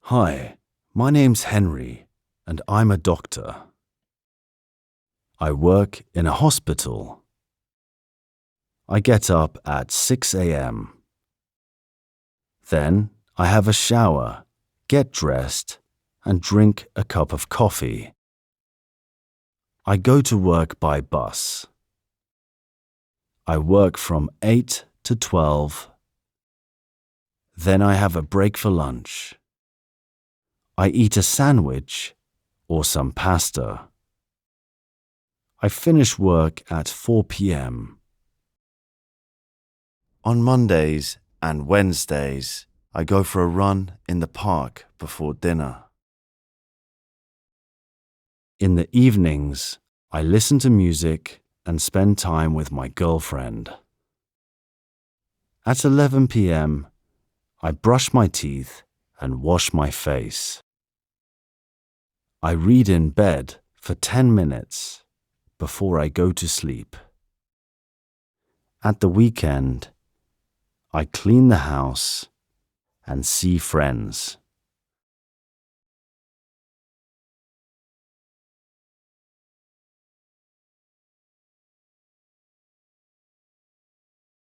Hi, my name's Henry, and I'm a doctor. I work in a hospital. I get up at 6 a.m. Then I have a shower, get dressed, and drink a cup of coffee. I go to work by bus. I work from 8 to 12. Then I have a break for lunch. I eat a sandwich or some pasta. I finish work at 4 p.m. On Mondays and Wednesdays, I go for a run in the park before dinner. In the evenings, I listen to music and spend time with my girlfriend. At 11 p.m., I brush my teeth and wash my face. I read in bed for 10 minutes before I go to sleep. At the weekend, I clean the house and see friends.